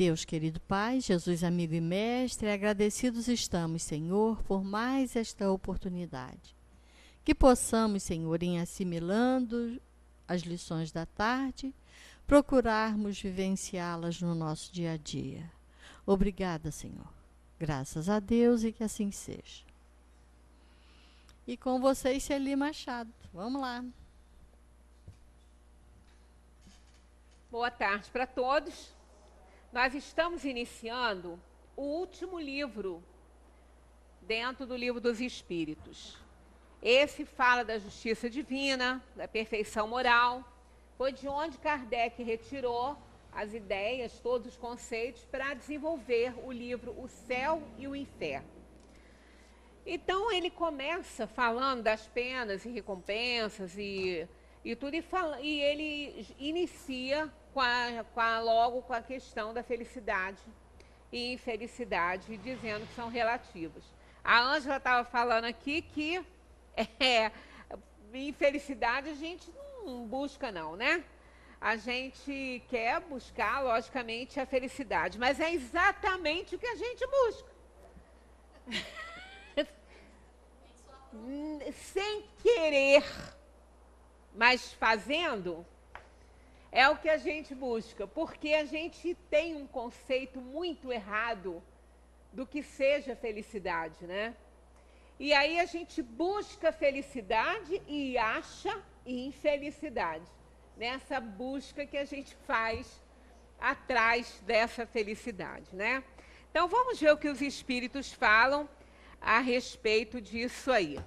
Deus, querido Pai, Jesus, amigo e mestre, agradecidos estamos, Senhor, por mais esta oportunidade. Que possamos, Senhor, em assimilando as lições da tarde, procurarmos vivenciá-las no nosso dia a dia. Obrigada, Senhor. Graças a Deus e que assim seja. E com vocês, Celi Machado. Vamos lá. Boa tarde para todos. Nós estamos iniciando o último livro dentro do Livro dos Espíritos. Esse fala da justiça divina, da perfeição moral. Foi de onde Kardec retirou as ideias, todos os conceitos, para desenvolver o livro O Céu e o Inferno. Então, ele começa falando das penas e recompensas e tudo, e ele inicia logo com a questão da felicidade e infelicidade, dizendo que são relativas. A Ângela estava falando aqui que infelicidade a gente não busca não, né? A gente quer buscar, logicamente, a felicidade, mas é exatamente o que a gente busca. Sem querer, mas fazendo, é o que a gente busca, porque a gente tem um conceito muito errado do que seja felicidade, né? E aí a gente busca felicidade e acha infelicidade, nessa busca que a gente faz atrás dessa felicidade, né? Então vamos ver o que os espíritos falam a respeito disso aí.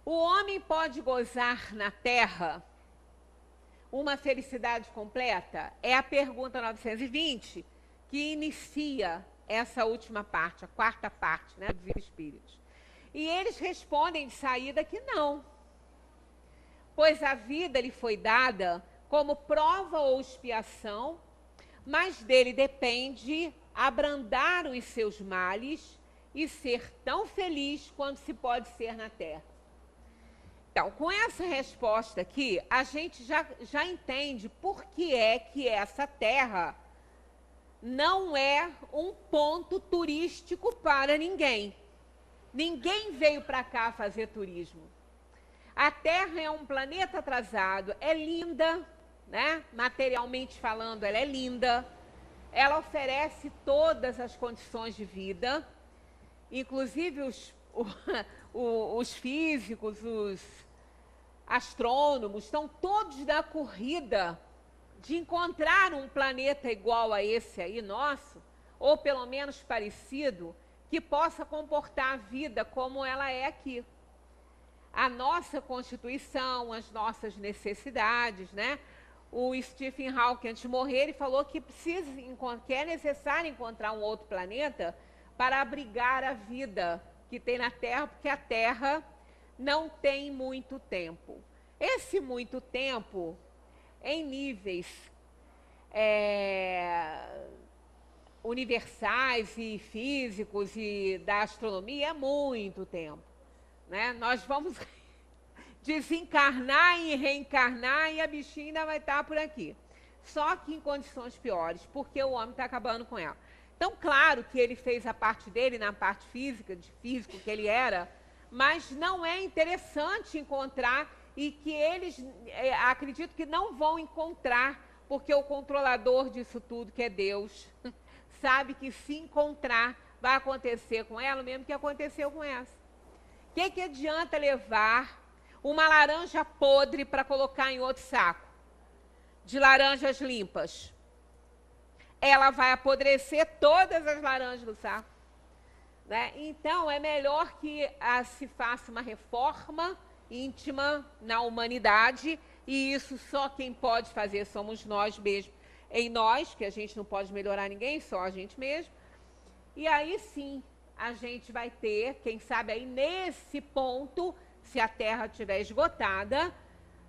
O homem pode gozar na Terra uma felicidade completa? É a pergunta 920 que inicia essa última parte, a quarta parte, né, dos espíritos. E eles respondem de saída que não. Pois a vida lhe foi dada como prova ou expiação, mas dele depende abrandar os seus males e ser tão feliz quanto se pode ser na Terra. Então, com essa resposta aqui, a gente já entende por que é que essa terra não é um ponto turístico para ninguém. Ninguém veio para cá fazer turismo. A Terra é um planeta atrasado, é linda, né? Materialmente falando, ela é linda. Ela oferece todas as condições de vida, inclusive os físicos, os astrônomos, estão todos na corrida de encontrar um planeta igual a esse aí nosso, ou pelo menos parecido, que possa comportar a vida como ela é aqui. A nossa constituição, as nossas necessidades, né? O Stephen Hawking, antes de morrer, ele falou que é necessário encontrar um outro planeta para abrigar a vida que tem na Terra, porque a Terra não tem muito tempo. Esse muito tempo, em níveis universais e físicos e da astronomia, é muito tempo, né? Nós vamos desencarnar e reencarnar e a bichinha ainda vai estar por aqui. Só que em condições piores, porque o homem está acabando com ela. Então, claro que ele fez a parte dele na parte física, de físico que ele era, mas não é interessante encontrar e que eles, acredito que não vão encontrar, porque o controlador disso tudo, que é Deus, sabe que se encontrar, vai acontecer com ela o mesmo que aconteceu com essa. O que adianta levar uma laranja podre para colocar em outro saco de laranjas limpas? Ela vai apodrecer todas as laranjas do saco, né? Então, é melhor que se faça uma reforma íntima na humanidade, e isso só quem pode fazer somos nós mesmos, em nós, que a gente não pode melhorar ninguém, só a gente mesmo. E aí sim, a gente vai ter, quem sabe aí nesse ponto, se a Terra estiver esgotada,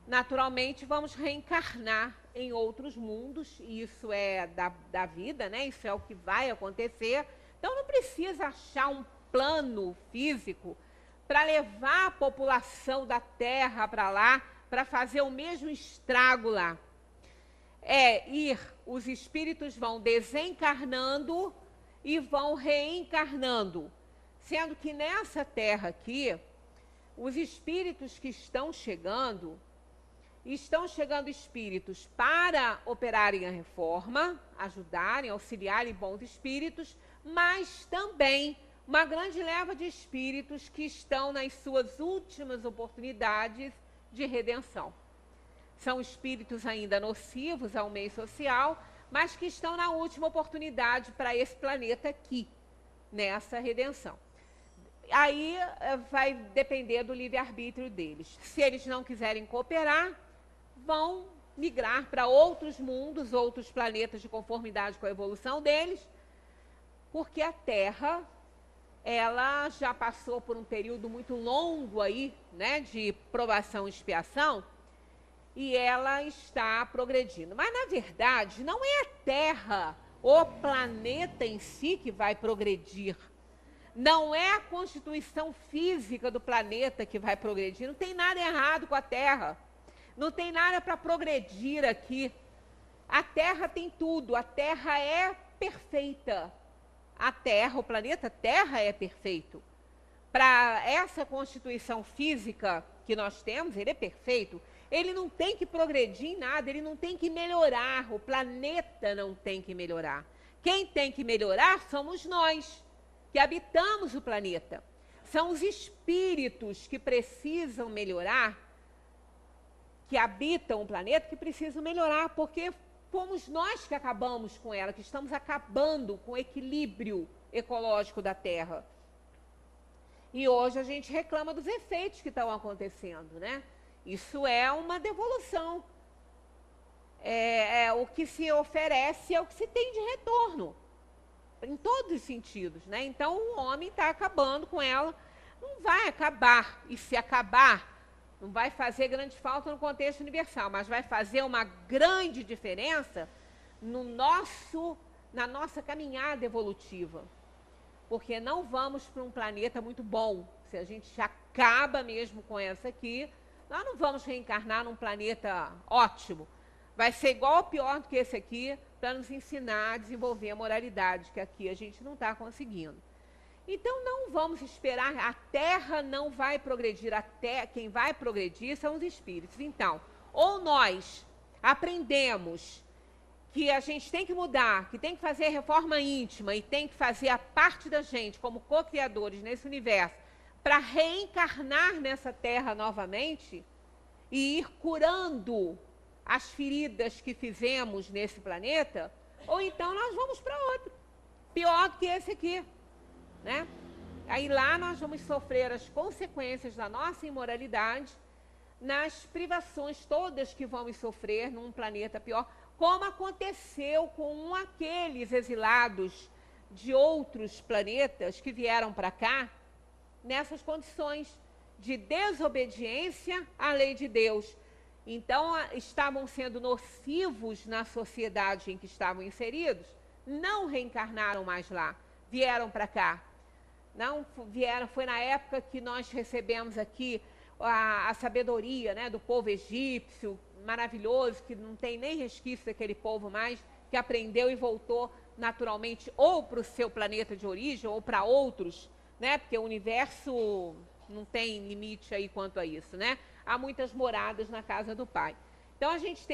naturalmente vamos reencarnar em outros mundos, e isso é da vida, né? Isso é o que vai acontecer. Então não precisa achar um plano físico para levar a população da Terra para lá, para fazer o mesmo estrago lá. É ir os espíritos vão desencarnando e vão reencarnando. Sendo que nessa Terra aqui, os espíritos que estão chegando espíritos para operarem a reforma, ajudarem, auxiliarem bons espíritos, mas também uma grande leva de espíritos que estão nas suas últimas oportunidades de redenção. São espíritos ainda nocivos ao meio social, mas que estão na última oportunidade para esse planeta aqui, nessa redenção. Aí vai depender do livre-arbítrio deles. Se eles não quiserem cooperar, vão migrar para outros mundos, outros planetas de conformidade com a evolução deles, porque a Terra, ela já passou por um período muito longo aí, né, de provação e expiação, e ela está progredindo. Mas, na verdade, não é a Terra, o planeta em si, que vai progredir. Não é a constituição física do planeta que vai progredir. Não tem nada errado com a Terra. Não tem nada para progredir aqui. A Terra tem tudo. A Terra é perfeita. A Terra, o planeta Terra é perfeito. Para essa constituição física que nós temos, ele é perfeito. Ele não tem que progredir em nada, ele não tem que melhorar. O planeta não tem que melhorar. Quem tem que melhorar somos nós, que habitamos o planeta. São os espíritos que precisam melhorar, que habitam o planeta, que precisam melhorar, porque fomos nós que acabamos com ela, que estamos acabando com o equilíbrio ecológico da Terra. E hoje a gente reclama dos efeitos que estão acontecendo, né? Isso é uma devolução. O que se oferece é o que se tem de retorno, em todos os sentidos, né? Então o homem está acabando com ela, não vai acabar, e se acabar, não vai fazer grande falta no contexto universal, mas vai fazer uma grande diferença na nossa caminhada evolutiva. Porque não vamos para um planeta muito bom. Se a gente acaba mesmo com essa aqui, nós não vamos reencarnar num planeta ótimo. Vai ser igual ou pior do que esse aqui, para nos ensinar a desenvolver a moralidade, que aqui a gente não está conseguindo. Então, não vamos esperar, a Terra não vai progredir, quem vai progredir são os espíritos. Então, ou nós aprendemos que a gente tem que mudar, que tem que fazer reforma íntima e tem que fazer a parte da gente como co-criadores nesse universo para reencarnar nessa Terra novamente e ir curando as feridas que fizemos nesse planeta, ou então nós vamos para outro, pior do que esse aqui, né? Aí lá nós vamos sofrer as consequências da nossa imoralidade, nas privações todas que vamos sofrer num planeta pior, como aconteceu com aqueles exilados de outros planetas que vieram para cá, nessas condições de desobediência à lei de Deus. Então, estavam sendo nocivos na sociedade em que estavam inseridos, não reencarnaram mais lá, vieram para cá. Não vieram, foi na época que nós recebemos aqui a sabedoria, né, do povo egípcio, maravilhoso, que não tem nem resquício daquele povo mais, que aprendeu e voltou naturalmente ou para o seu planeta de origem ou para outros, né, porque o universo não tem limite aí quanto a isso, né? Há muitas moradas na casa do Pai. Então a gente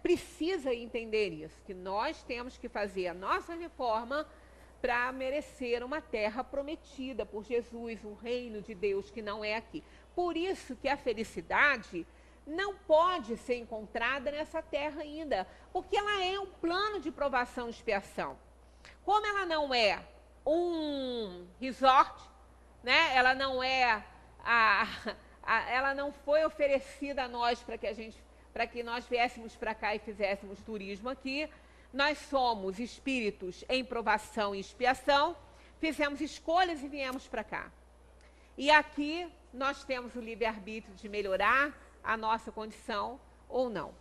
precisa entender isso, que nós temos que fazer a nossa reforma para merecer uma terra prometida por Jesus, um reino de Deus que não é aqui. Por isso que a felicidade não pode ser encontrada nessa terra ainda, porque ela é um plano de provação e expiação. Como ela não é um resort, né? Ela não é ela não foi oferecida a nós para que nós viéssemos para cá e fizéssemos turismo aqui. Nós somos espíritos em provação e expiação, fizemos escolhas e viemos para cá. E aqui nós temos o livre-arbítrio de melhorar a nossa condição ou não.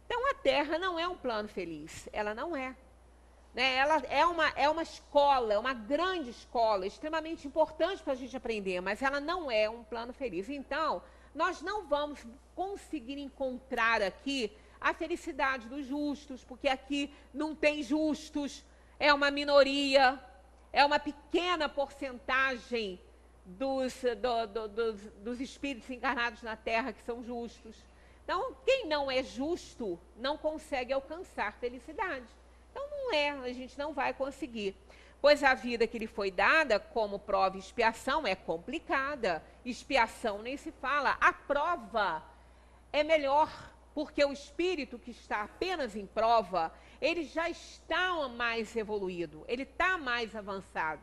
Então a Terra não é um plano feliz, ela não é. Né? Ela é uma escola, uma grande escola, extremamente importante para a gente aprender, mas ela não é um plano feliz. Então, nós não vamos conseguir encontrar aqui a felicidade dos justos, porque aqui não tem justos, é uma minoria, é uma pequena porcentagem dos espíritos encarnados na Terra que são justos. Então, quem não é justo não consegue alcançar felicidade. Então, a gente não vai conseguir. Pois a vida que lhe foi dada como prova e expiação é complicada. Expiação nem se fala. A prova é melhor, porque o espírito que está apenas em prova, ele já está mais evoluído, ele está mais avançado.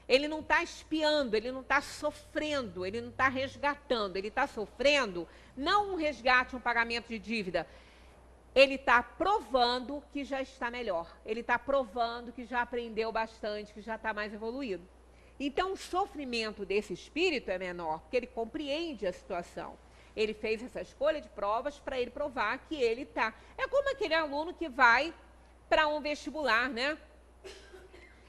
Ele não está espiando, ele não está sofrendo, ele não está resgatando, ele está sofrendo, não um resgate, um pagamento de dívida. Ele está provando que já está melhor, ele está provando que já aprendeu bastante, que já está mais evoluído. Então, o sofrimento desse espírito é menor, porque ele compreende a situação. Ele fez essa escolha de provas para ele provar que ele está. É como aquele aluno que vai para um vestibular, né?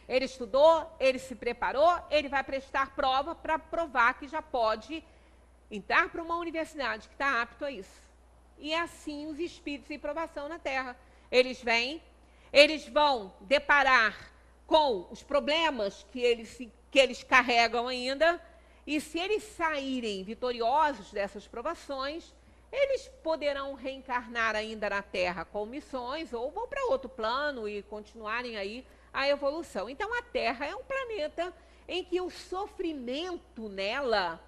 Ele estudou, ele se preparou, ele vai prestar prova para provar que já pode entrar para uma universidade que está apto a isso. E é assim os espíritos em provação na Terra. Eles vêm, eles vão deparar com os problemas que eles carregam ainda, e se eles saírem vitoriosos dessas provações, eles poderão reencarnar ainda na Terra com missões, ou vão para outro plano e continuarem aí a evolução. Então, a Terra é um planeta em que o sofrimento nela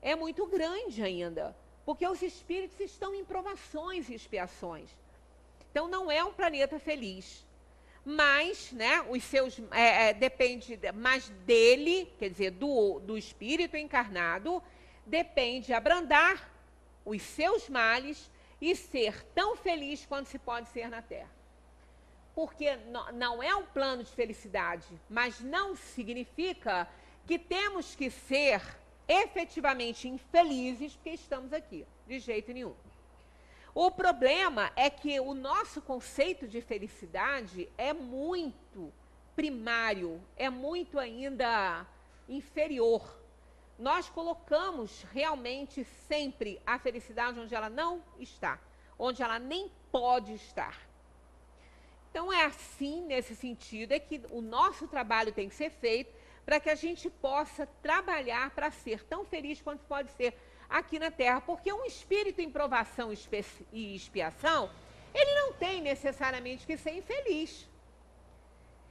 é muito grande ainda, porque os espíritos estão em provações e expiações. Então, não é um planeta feliz. Mas, né, os seus depende mais dele, quer dizer, do espírito encarnado, depende abrandar os seus males e ser tão feliz quanto se pode ser na Terra. Porque não é um plano de felicidade, mas não significa que temos que ser efetivamente infelizes porque estamos aqui, de jeito nenhum. O problema é que o nosso conceito de felicidade é muito primário, é muito ainda inferior. Nós colocamos realmente sempre a felicidade onde ela não está, onde ela nem pode estar. Então, é assim, nesse sentido, é que o nosso trabalho tem que ser feito para que a gente possa trabalhar para ser tão feliz quanto pode ser aqui na Terra. Porque um espírito em provação e expiação, ele não tem necessariamente que ser infeliz.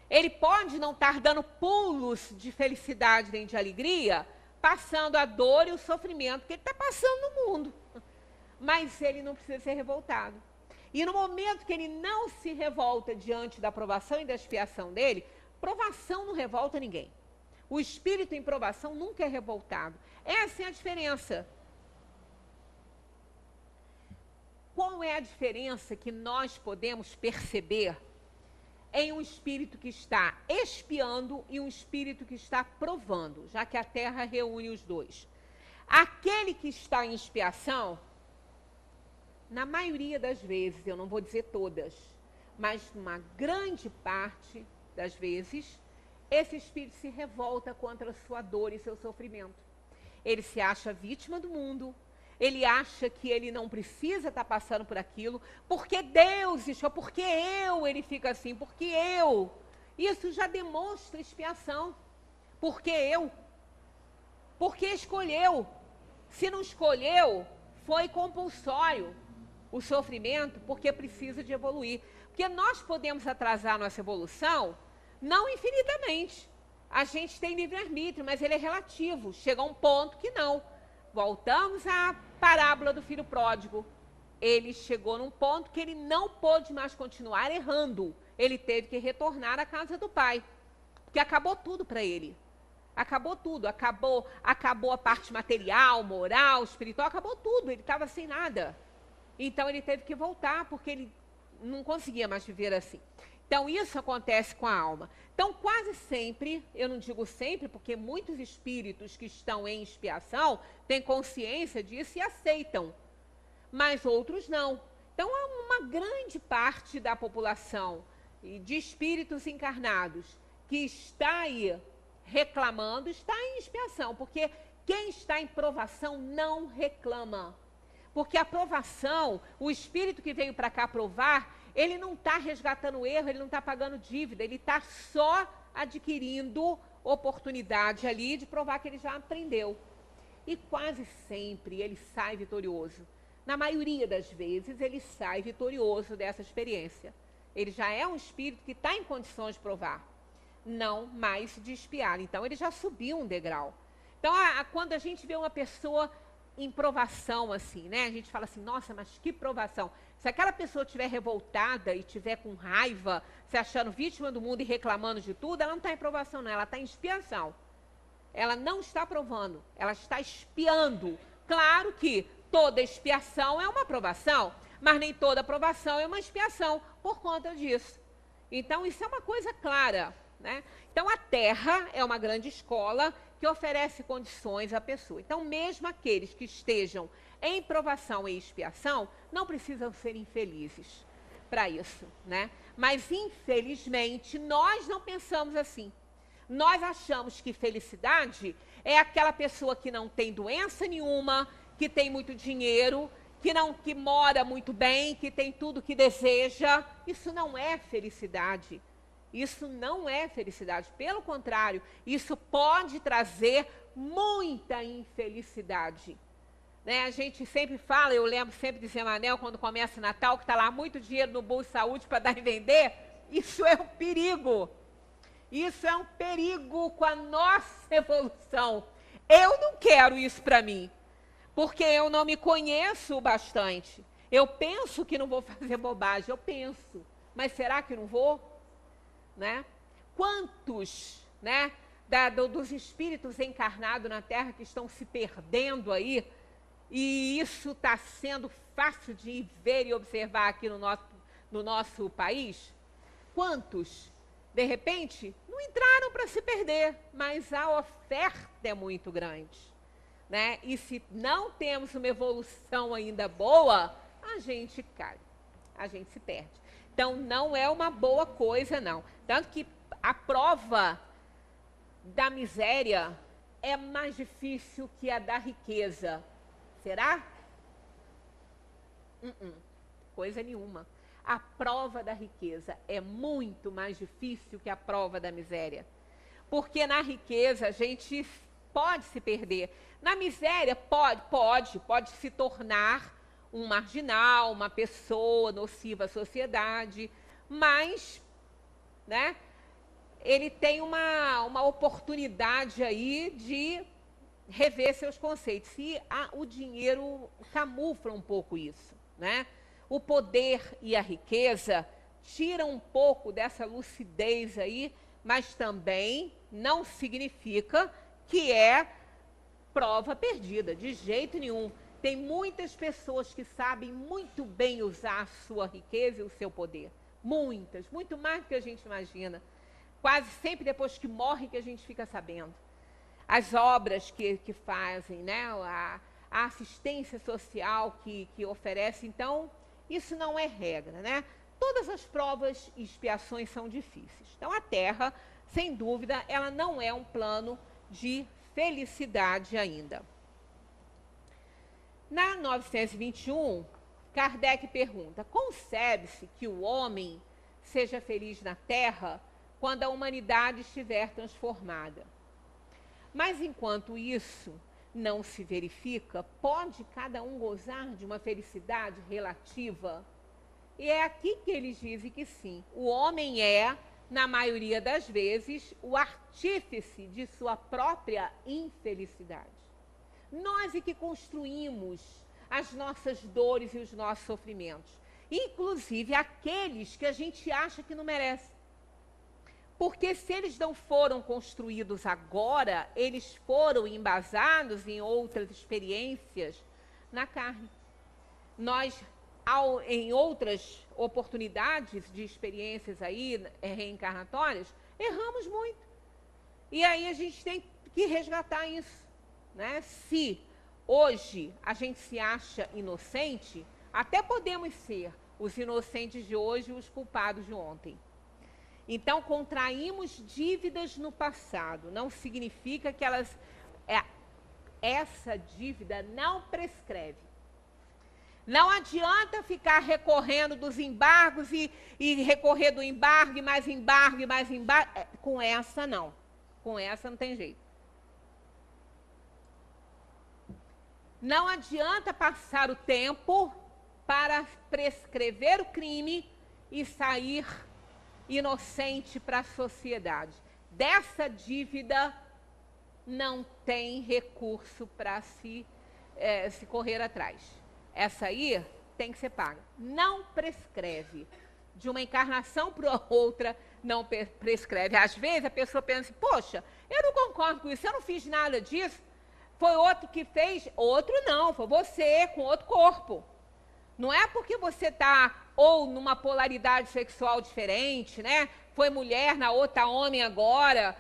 Ele pode não estar dando pulos de felicidade nem de alegria, passando a dor e o sofrimento que ele está passando no mundo. Mas ele não precisa ser revoltado. E no momento que ele não se revolta diante da provação e da expiação dele, provação não revolta ninguém. O espírito em provação nunca é revoltado. Essa é a diferença. Qual é a diferença que nós podemos perceber em um espírito que está expiando e um espírito que está provando, já que a Terra reúne os dois? Aquele que está em expiação, na maioria das vezes, eu não vou dizer todas, mas uma grande parte das vezes, esse espírito se revolta contra a sua dor e seu sofrimento. Ele se acha vítima do mundo, ele acha que ele não precisa estar passando por aquilo, porque Deus deixou, porque ele fica assim, porque eu. Isso já demonstra expiação. Porque escolheu. Se não escolheu, foi compulsório o sofrimento, porque precisa de evoluir. Porque nós podemos atrasar nossa evolução, não infinitamente. A gente tem livre-arbítrio, mas ele é relativo. Chega a um ponto que não. Voltamos à parábola do filho pródigo. Ele chegou num ponto que ele não pôde mais continuar errando. Ele teve que retornar à casa do pai. Porque acabou tudo para ele. Acabou tudo. Acabou a parte material, moral, espiritual, acabou tudo. Ele estava sem nada. Então, ele teve que voltar, porque ele não conseguia mais viver assim. Então, isso acontece com a alma. Então, quase sempre, eu não digo sempre, porque muitos espíritos que estão em expiação têm consciência disso e aceitam, mas outros não. Então, há uma grande parte da população de espíritos encarnados que está aí reclamando, está em expiação, porque quem está em provação não reclama. Porque a provação, o espírito que veio para cá provar, ele não está resgatando erro, ele não está pagando dívida, ele está só adquirindo oportunidade ali de provar que ele já aprendeu. E quase sempre ele sai vitorioso. Na maioria das vezes, ele sai vitorioso dessa experiência. Ele já é um espírito que está em condições de provar, não mais de expiar. Então, ele já subiu um degrau. Então, quando a gente vê uma pessoa em provação, assim, né? A gente fala assim, nossa, mas que provação. Se aquela pessoa estiver revoltada e estiver com raiva, se achando vítima do mundo e reclamando de tudo, ela não está em provação, não. Ela está em expiação. Ela não está provando, ela está expiando. Claro que toda expiação é uma provação, mas nem toda provação é uma expiação por conta disso. Então, isso é uma coisa clara, né? Então, a Terra é uma grande escola que oferece condições à pessoa. Então, mesmo aqueles que estejam em provação e expiação, não precisam ser infelizes para isso, né? Mas, infelizmente, nós não pensamos assim. Nós achamos que felicidade é aquela pessoa que não tem doença nenhuma, que tem muito dinheiro, que mora muito bem, que tem tudo que deseja. Isso não é felicidade. Isso não é felicidade. Pelo contrário, isso pode trazer muita infelicidade. Né? A gente sempre fala, eu lembro sempre de Zé Manel, quando começa o Natal, que está lá muito dinheiro no bolso de saúde para dar e vender. Isso é um perigo. Isso é um perigo com a nossa evolução. Eu não quero isso para mim, porque eu não me conheço bastante. Eu penso que não vou fazer bobagem, eu penso, mas será que não vou? Né? Quantos, né, dos espíritos encarnados na Terra que estão se perdendo aí, e isso está sendo fácil de ver e observar aqui no nosso país? Quantos, de repente, não entraram para se perder, mas a oferta é muito grande, né? E se não temos uma evolução ainda boa, a gente cai, a gente se perde. Então, não é uma boa coisa, não. Tanto que a prova da miséria é mais difícil que a da riqueza. Será? Coisa nenhuma. A prova da riqueza é muito mais difícil que a prova da miséria. Porque na riqueza a gente pode se perder. Na miséria pode se tornar um marginal, uma pessoa nociva à sociedade, mas, né, ele tem uma oportunidade aí de rever seus conceitos. E o dinheiro camufla um pouco isso, né? O poder e a riqueza tiram um pouco dessa lucidez aí, mas também não significa que é prova perdida, de jeito nenhum. Tem muitas pessoas que sabem muito bem usar a sua riqueza e o seu poder. Muitas, muito mais do que a gente imagina. Quase sempre depois que morre que a gente fica sabendo. As obras que fazem, né? A assistência social que oferece. Então, isso não é regra, né? Todas as provas e expiações são difíceis. Então, a Terra, sem dúvida, ela não é um plano de felicidade ainda. Na 921, Kardec pergunta: concebe-se que o homem seja feliz na Terra quando a humanidade estiver transformada? Mas enquanto isso não se verifica, pode cada um gozar de uma felicidade relativa? E é aqui que eles dizem que sim. O homem é, na maioria das vezes, o artífice de sua própria infelicidade. Nós é que construímos as nossas dores e os nossos sofrimentos. Inclusive aqueles que a gente acha que não merece. Porque se eles não foram construídos agora, eles foram embasados em outras experiências na carne. Nós, em outras oportunidades de experiências aí, reencarnatórias, erramos muito. E aí a gente tem que resgatar isso, né? Se hoje a gente se acha inocente, até podemos ser os inocentes de hoje e os culpados de ontem. Então, contraímos dívidas no passado. Não significa que essa dívida não prescreve. Não adianta ficar recorrendo dos embargos e recorrer do embargo, e mais embargo, e mais embargo. Com essa, não. Com essa não tem jeito. Não adianta passar o tempo para prescrever o crime e sair inocente para a sociedade. Dessa dívida não tem recurso para se correr atrás. Essa aí tem que ser paga. Não prescreve. De uma encarnação para outra, não prescreve. Às vezes a pessoa pensa, poxa, eu não concordo com isso, eu não fiz nada disso. Foi outro que fez. Outro não, foi você com outro corpo. Não é porque você está ou numa polaridade sexual diferente, né? Foi mulher, na outra homem agora.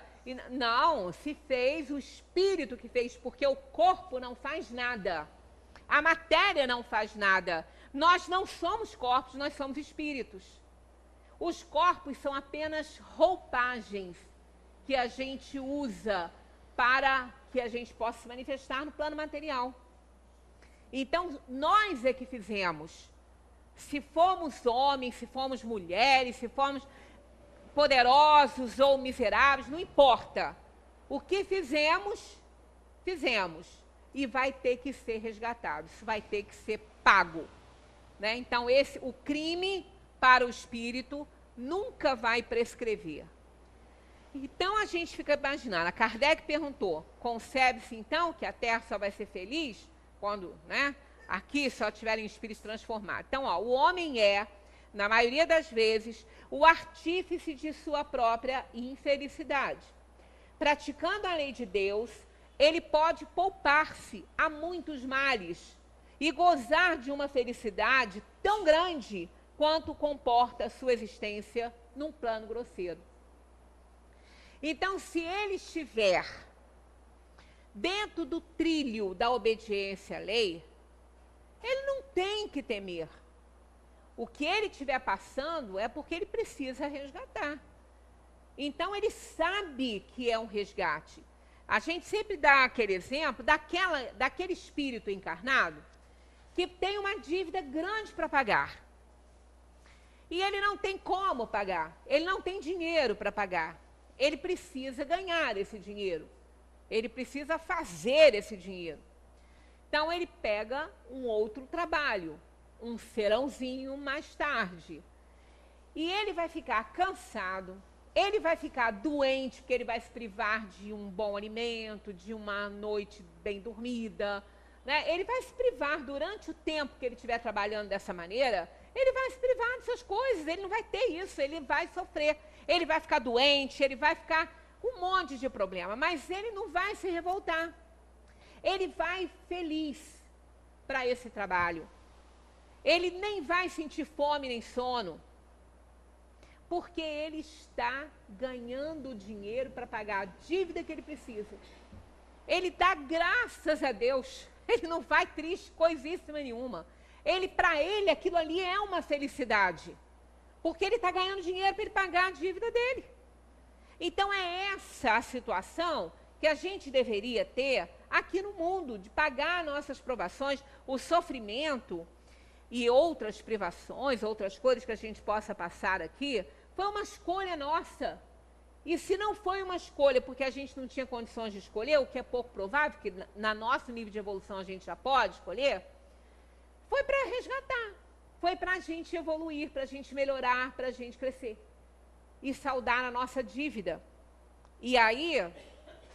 Não, se fez o espírito que fez, porque o corpo não faz nada. A matéria não faz nada. Nós não somos corpos, nós somos espíritos. Os corpos são apenas roupagens que a gente usa para que a gente possa se manifestar no plano material. Então, nós é que fizemos. Se fomos homens, se fomos mulheres, se fomos poderosos ou miseráveis, não importa. O que fizemos, fizemos. E vai ter que ser resgatado. Isso vai ter que ser pago. Né? Então, o crime para o espírito nunca vai prescrever. Então, a gente fica imaginando. A Kardec perguntou, concebe-se então que a Terra só vai ser feliz quando, né, aqui só tiverem espíritos transformados. Então, o homem é, na maioria das vezes, o artífice de sua própria infelicidade. Praticando a lei de Deus, ele pode poupar-se a muitos males e gozar de uma felicidade tão grande quanto comporta a sua existência num plano grosseiro. Então, se ele estiver dentro do trilho da obediência à lei, ele não tem que temer. O que ele estiver passando é porque ele precisa resgatar. Então, ele sabe que é um resgate. A gente sempre dá aquele exemplo daquele espírito encarnado que tem uma dívida grande para pagar. E ele não tem como pagar. Ele não tem dinheiro para pagar. Ele precisa ganhar esse dinheiro. Ele precisa fazer esse dinheiro. Então, ele pega um outro trabalho, um serãozinho mais tarde. E ele vai ficar cansado, ele vai ficar doente, porque ele vai se privar de um bom alimento, de uma noite bem dormida. Né? Ele vai se privar durante o tempo que ele estiver trabalhando dessa maneira, ele vai se privar dessas coisas, ele não vai ter isso, ele vai sofrer. Ele vai ficar doente, ele vai ficar com um monte de problema, mas ele não vai se revoltar. Ele vai feliz para esse trabalho. Ele nem vai sentir fome nem sono, porque ele está ganhando dinheiro para pagar a dívida que ele precisa. Ele dá graças a Deus, ele não vai triste, coisíssima nenhuma. Para ele, aquilo ali é uma felicidade. Porque ele está ganhando dinheiro para ele pagar a dívida dele. Então, é essa a situação que a gente deveria ter aqui no mundo, de pagar nossas provações, o sofrimento e outras privações, outras coisas que a gente possa passar aqui, foi uma escolha nossa. E se não foi uma escolha porque a gente não tinha condições de escolher, o que é pouco provável, que na nosso nível de evolução a gente já pode escolher, foi para resgatar. Foi para a gente evoluir, para a gente melhorar, para a gente crescer. E saldar a nossa dívida. E aí,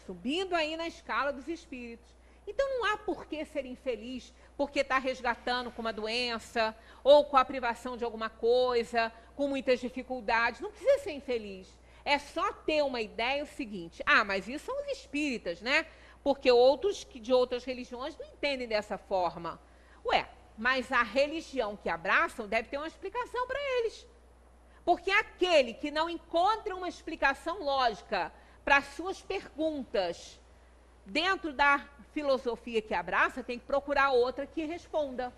subindo aí na escala dos espíritos. Então não há por que ser infeliz, porque está resgatando com uma doença, ou com a privação de alguma coisa, com muitas dificuldades. Não precisa ser infeliz. É só ter uma ideia o seguinte, mas isso são os espíritas, né? Porque outros de outras religiões não entendem dessa forma. Mas a religião que abraçam deve ter uma explicação para eles. Porque aquele que não encontra uma explicação lógica para as suas perguntas dentro da filosofia que abraça, tem que procurar outra que responda.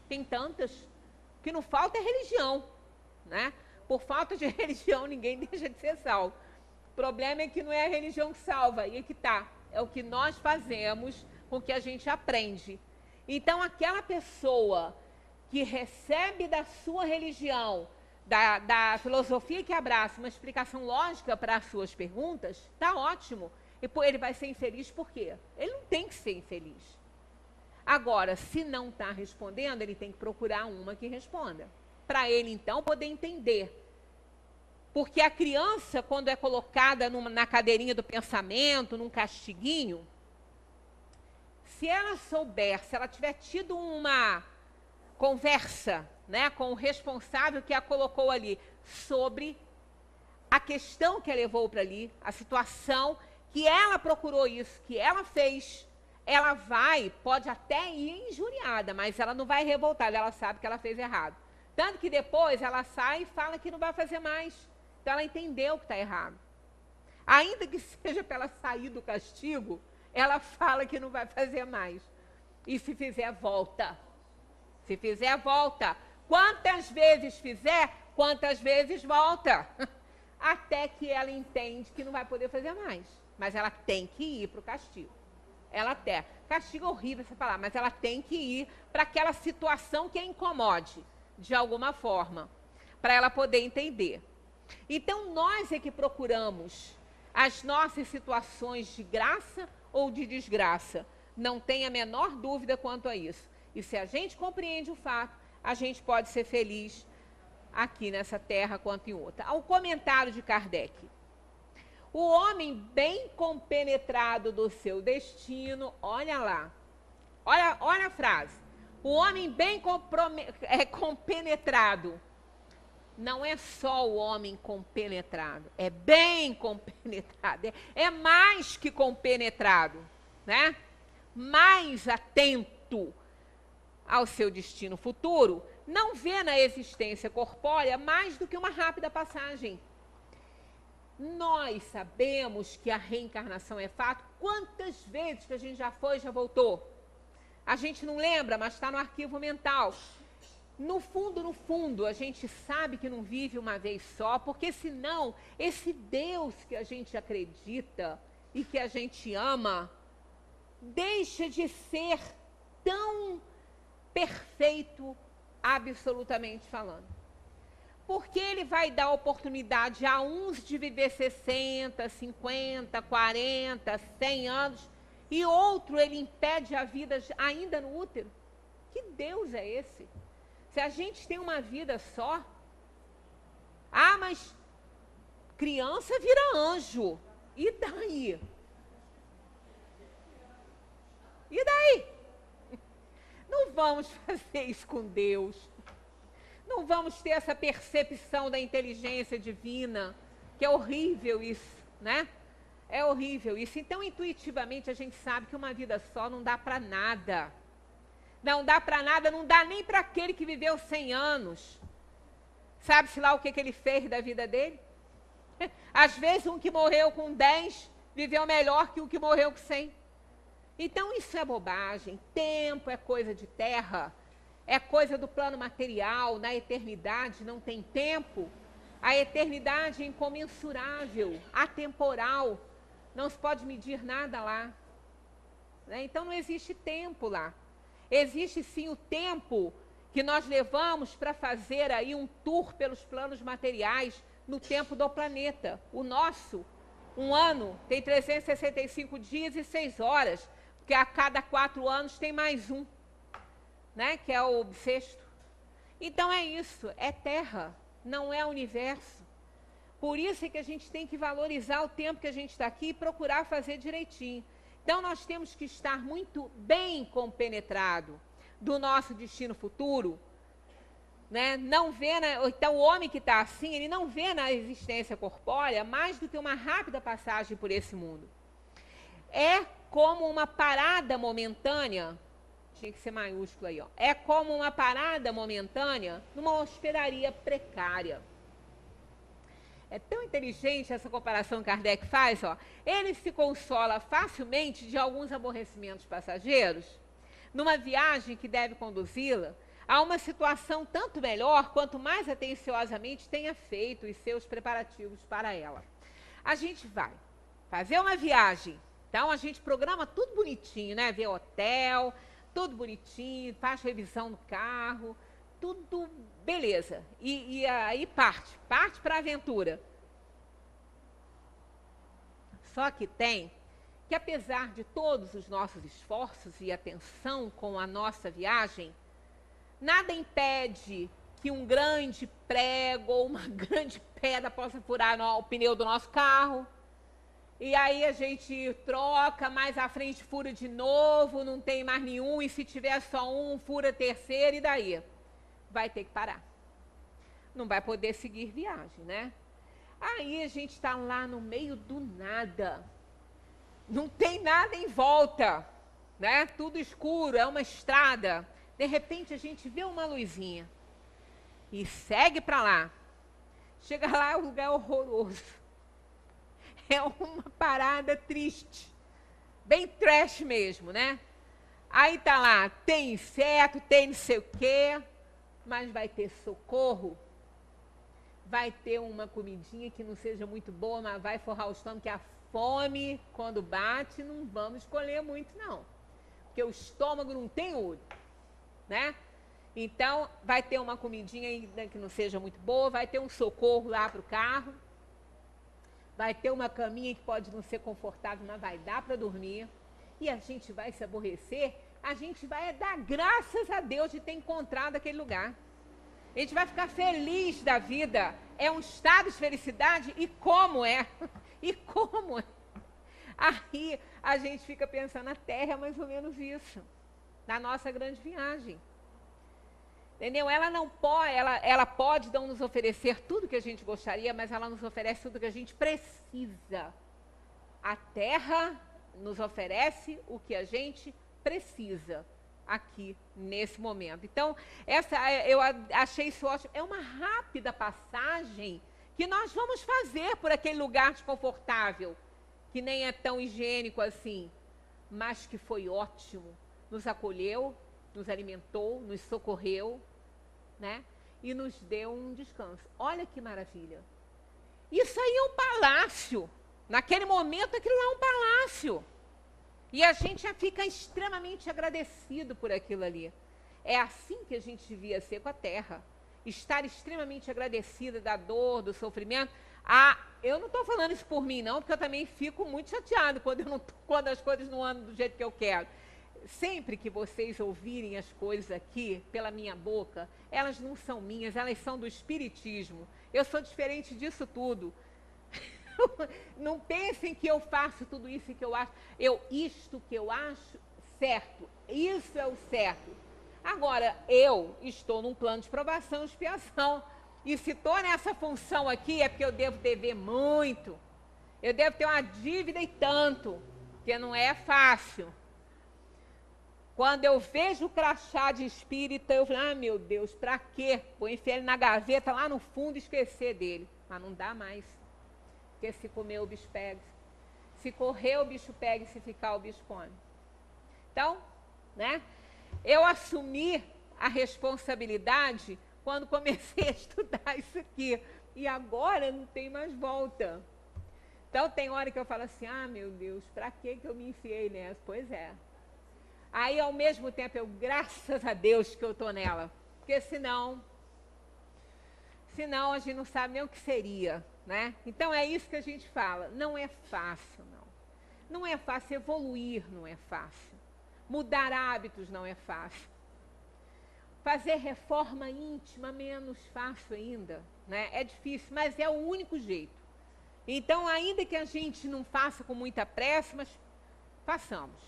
Tem tantas. O que não falta é religião. Né? Por falta de religião, ninguém deixa de ser salvo. O problema é que não é a religião que salva, e é que está. É o que nós fazemos com o que a gente aprende. Então, aquela pessoa que recebe da sua religião, da filosofia que abraça uma explicação lógica para as suas perguntas, está ótimo. E ele vai ser infeliz por quê? Ele não tem que ser infeliz. Agora, se não está respondendo, ele tem que procurar uma que responda. Para ele, então, poder entender. Porque a criança, quando é colocada na cadeirinha do pensamento, num castiguinho, se ela souber, se ela tiver tido uma conversa, né, com o responsável que a colocou ali, sobre a questão que a levou para ali, a situação que ela procurou isso, que ela fez, ela pode até ir injuriada, mas ela não vai revoltada, ela sabe que ela fez errado. Tanto que depois ela sai e fala que não vai fazer mais. Então ela entendeu que está errado. Ainda que seja para ela sair do castigo, ela fala que não vai fazer mais. E se fizer, volta. Se fizer, volta. Quantas vezes fizer, quantas vezes volta. Até que ela entende que não vai poder fazer mais. Mas ela tem que ir para o castigo. Ela até. Castigo é horrível essa palavra, mas ela tem que ir para aquela situação que a incomode, de alguma forma, para ela poder entender. Então, nós é que procuramos as nossas situações de graça ou de desgraça. Não tem a menor dúvida quanto a isso. E se a gente compreende o fato, a gente pode ser feliz aqui nessa terra quanto em outra. Ao comentário de Kardec. O homem bem compenetrado do seu destino, olha lá, olha a frase. O homem bem compenetrado. Não é só o homem compenetrado, é bem compenetrado, é mais que compenetrado, né? Mais atento ao seu destino futuro, não vê na existência corpórea mais do que uma rápida passagem. Nós sabemos que a reencarnação é fato. Quantas vezes que a gente já foi e já voltou? A gente não lembra, mas está no arquivo mental. No fundo, a gente sabe que não vive uma vez só, porque senão esse Deus que a gente acredita e que a gente ama, deixa de ser tão perfeito, absolutamente falando. Porque ele vai dar oportunidade a uns de viver 60, 50, 40, 100 anos, e outro ele impede a vida ainda no útero. Que Deus é esse? Se a gente tem uma vida só, mas criança vira anjo. E daí? E daí? Não vamos fazer isso com Deus. Não vamos ter essa percepção da inteligência divina, que é horrível isso, né? É horrível isso. Então, intuitivamente, a gente sabe que uma vida só não dá para nada. Não dá para nada, não dá nem para aquele que viveu 100 anos. Sabe-se lá o que ele fez da vida dele? Às vezes, um que morreu com 10 viveu melhor que o que morreu com 100. Então, isso é bobagem. Tempo é coisa de terra, é coisa do plano material. Na eternidade não tem tempo. A eternidade é incomensurável, atemporal. Não se pode medir nada lá. Né? Então, não existe tempo lá. Existe sim o tempo que nós levamos para fazer aí um tour pelos planos materiais no tempo do planeta. O nosso, um ano, tem 365 dias e 6 horas, porque a cada 4 anos tem mais um, né? Que é o bissexto. Então é isso, é terra, não é universo. Por isso é que a gente tem que valorizar o tempo que a gente está aqui e procurar fazer direitinho. Então, nós temos que estar muito bem compenetrado do nosso destino futuro, né? Não vê então, o homem que está assim, ele não vê na existência corpórea mais do que uma rápida passagem por esse mundo. É como uma parada momentânea, tinha que ser maiúsculo aí, ó. É como uma parada momentânea numa hospedaria precária. É tão inteligente essa comparação que Kardec faz, ó. Ele se consola facilmente de alguns aborrecimentos passageiros, numa viagem que deve conduzi-la a uma situação tanto melhor quanto mais atenciosamente tenha feito os seus preparativos para ela. A gente vai fazer uma viagem, então a gente programa tudo bonitinho, né? Vê hotel, tudo bonitinho, faz revisão no carro, tudo beleza. E aí parte para a aventura. Só que tem que, apesar de todos os nossos esforços e atenção com a nossa viagem, nada impede que um grande prego ou uma grande pedra possa furar o pneu do nosso carro. E aí a gente troca, mais à frente fura de novo, não tem mais nenhum, e se tiver só um, fura terceiro, e daí? Vai ter que parar. Não vai poder seguir viagem, né? Aí a gente está lá no meio do nada. Não tem nada em volta, né? Tudo escuro, é uma estrada. De repente a gente vê uma luzinha e segue para lá. Chega lá, o lugar é horroroso. É uma parada triste. Bem trash mesmo, né? Aí tá lá, tem inseto, tem não sei o quê, mas vai ter socorro. Vai ter uma comidinha que não seja muito boa, mas vai forrar o estômago, que a fome, quando bate, não vamos escolher muito, não. Porque o estômago não tem olho, né? Então, vai ter uma comidinha ainda que não seja muito boa, vai ter um socorro lá para o carro, vai ter uma caminha que pode não ser confortável, mas vai dar para dormir, e a gente vai se aborrecer, a gente vai dar graças a Deus de ter encontrado aquele lugar. A gente vai ficar feliz da vida. É um estado de felicidade, e como é? E como é? Aí a gente fica pensando, na Terra é mais ou menos isso, na nossa grande viagem. Entendeu? Ela não pode, ela pode não nos oferecer tudo que a gente gostaria, mas ela nos oferece tudo que a gente precisa. A Terra nos oferece o que a gente precisa aqui nesse momento. Então, eu achei isso ótimo. É uma rápida passagem que nós vamos fazer por aquele lugar desconfortável, que nem é tão higiênico assim, mas que foi ótimo. Nos acolheu, nos alimentou, nos socorreu, né? E nos deu um descanso. Olha que maravilha. Isso aí é um palácio. Naquele momento, aquilo lá é um palácio. E a gente já fica extremamente agradecido por aquilo ali. É assim que a gente devia ser com a Terra. Estar extremamente agradecida da dor, do sofrimento. Eu não estou falando isso por mim, não, porque eu também fico muito chateado quando as coisas não andam do jeito que eu quero. Sempre que vocês ouvirem as coisas aqui, pela minha boca, elas não são minhas, elas são do Espiritismo. Eu sou diferente disso tudo. Não pensem que eu faço tudo isso que eu acho. Isto que eu acho certo. Isso é o certo. Agora, eu estou num plano de provação e expiação. E se estou nessa função aqui, é porque eu devo dever muito. Eu devo ter uma dívida e tanto, porque não é fácil. Quando eu vejo o crachá de espírita, eu falo, meu Deus, pra quê? Vou enfiar ele na gaveta lá no fundo e esquecer dele. Mas não dá mais. Porque se comer, o bicho pega. Se correr, o bicho pega. E se ficar, o bicho come. Então, né? Eu assumi a responsabilidade quando comecei a estudar isso aqui. E agora não tem mais volta. Então, tem hora que eu falo assim, meu Deus, pra que eu me enfiei nessa? Pois é. Aí, ao mesmo tempo, graças a Deus que eu estou nela. Porque senão a gente não sabe nem o que seria, né? Então, é isso que a gente fala. Não é fácil, não. Não é fácil. Evoluir não é fácil. Mudar hábitos não é fácil. Fazer reforma íntima menos fácil ainda, né? É difícil, mas é o único jeito. Então, ainda que a gente não faça com muita pressa, mas façamos.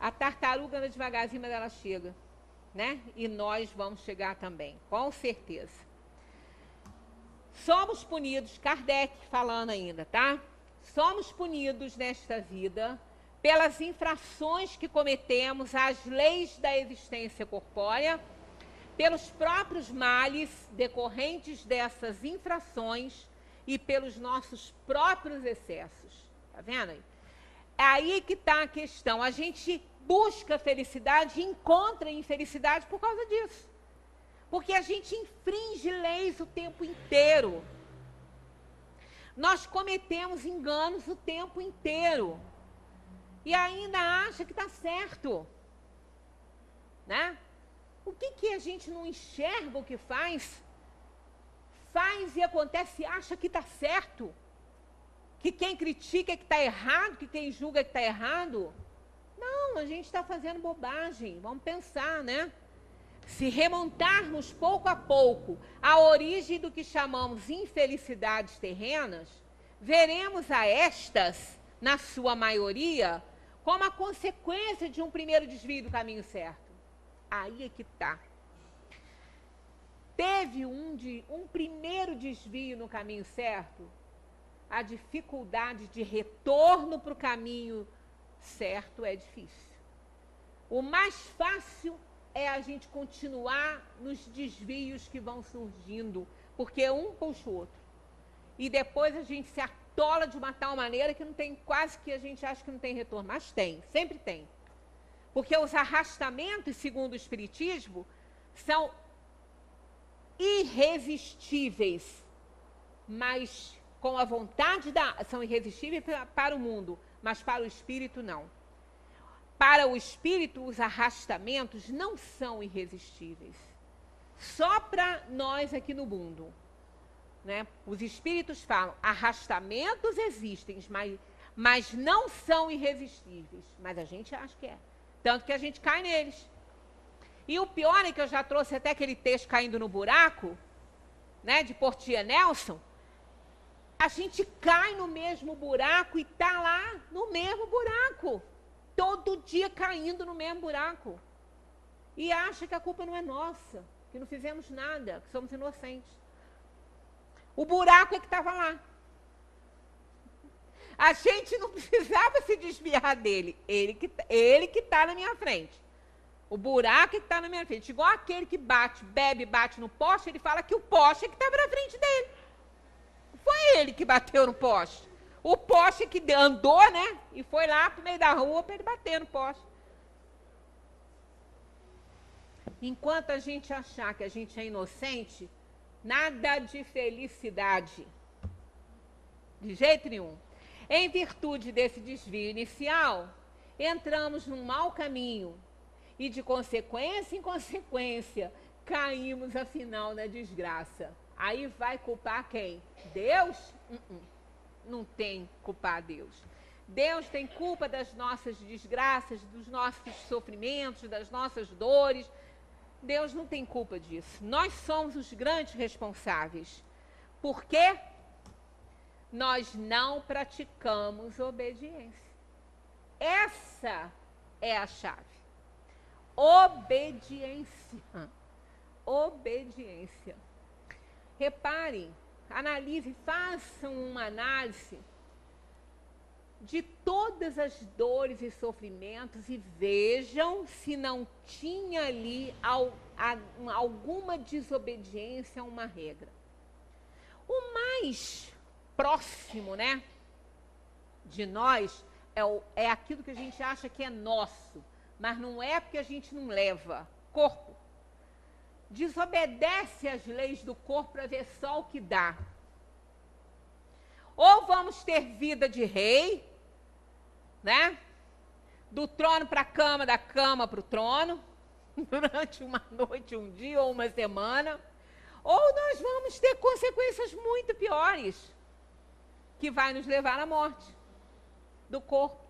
A tartaruga anda devagarzinho, mas ela chega, né? E nós vamos chegar também, com certeza. Somos punidos, Kardec falando ainda, tá? Somos punidos nesta vida pelas infrações que cometemos às leis da existência corpórea, pelos próprios males decorrentes dessas infrações e pelos nossos próprios excessos. Tá vendo aí? É aí que está a questão. A gente busca felicidade e encontra infelicidade por causa disso. Porque a gente infringe leis o tempo inteiro. Nós cometemos enganos o tempo inteiro. E ainda acha que está certo. Né? O que a gente não enxerga o que faz? Faz e acontece e acha que está certo. Que quem critica é que está errado, que quem julga é que está errado. Não, a gente está fazendo bobagem. Vamos pensar, né? Se remontarmos pouco a pouco à origem do que chamamos infelicidades terrenas, veremos a estas, na sua maioria, como a consequência de um primeiro desvio do caminho certo. Aí é que está. Teve um primeiro desvio no caminho certo, a dificuldade de retorno para o caminho certo é difícil. O mais fácil é a gente continuar nos desvios que vão surgindo, porque um puxa o outro. E depois a gente se atola de uma tal maneira que não tem, quase que a gente acha que não tem retorno, mas tem, sempre tem. Porque os arrastamentos, segundo o Espiritismo, são irresistíveis, mas com a vontade são irresistíveis para o mundo, mas para o espírito não. Para o espírito, os arrastamentos não são irresistíveis. Só para nós aqui no mundo, né? Os espíritos falam, arrastamentos existem, mas não são irresistíveis. Mas a gente acha que é. Tanto que a gente cai neles. E o pior é que eu já trouxe até aquele texto Caindo no Buraco, né, de Portia Nelson. A gente cai no mesmo buraco e está lá no mesmo buraco. Todo dia caindo no mesmo buraco. E acha que a culpa não é nossa, que não fizemos nada, que somos inocentes. O buraco é que estava lá. A gente não precisava se desviar dele. Ele que está na minha frente. O buraco é que está na minha frente. Igual aquele que bate no poste, ele fala que o poste é que estava na frente dele. Foi ele que bateu no poste. O poste que andou, né? E foi lá para o meio da rua para ele bater no poste. Enquanto a gente achar que a gente é inocente, nada de felicidade. De jeito nenhum. Em virtude desse desvio inicial, entramos num mau caminho. E de consequência em consequência, caímos afinal na desgraça. Aí vai culpar quem? Deus? Não tem culpar Deus. Deus tem culpa das nossas desgraças, dos nossos sofrimentos, das nossas dores. Deus não tem culpa disso. Nós somos os grandes responsáveis. Por quê? Nós não praticamos obediência. Essa é a chave. Obediência. Obediência. Reparem, analisem, façam uma análise de todas as dores e sofrimentos e vejam se não tinha ali alguma desobediência a uma regra. O mais próximo, né, de nós é aquilo que a gente acha que é nosso, mas não é porque a gente não leva. Corpo. Desobedece às leis do corpo para ver só o que dá. Ou vamos ter vida de rei, né? Do trono para a cama, da cama para o trono, durante uma noite, um dia ou uma semana. Ou nós vamos ter consequências muito piores, que vai nos levar à morte do corpo,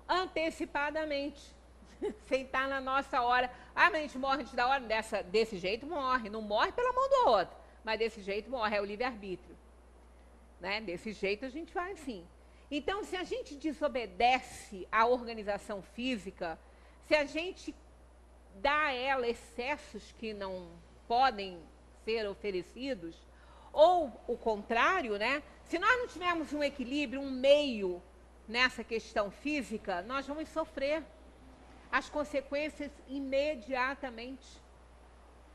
antecipadamente. Sem estar na nossa hora. Ah, mas a gente morre antes da hora. Desse jeito morre. Não morre pela mão do outro, mas desse jeito morre. É o livre-arbítrio, né? Desse jeito a gente vai assim. Então, se a gente desobedece à organização física, se a gente dá a ela excessos que não podem ser oferecidos, ou o contrário, né? Se nós não tivermos um equilíbrio, um meio nessa questão física, nós vamos sofrer as consequências imediatamente.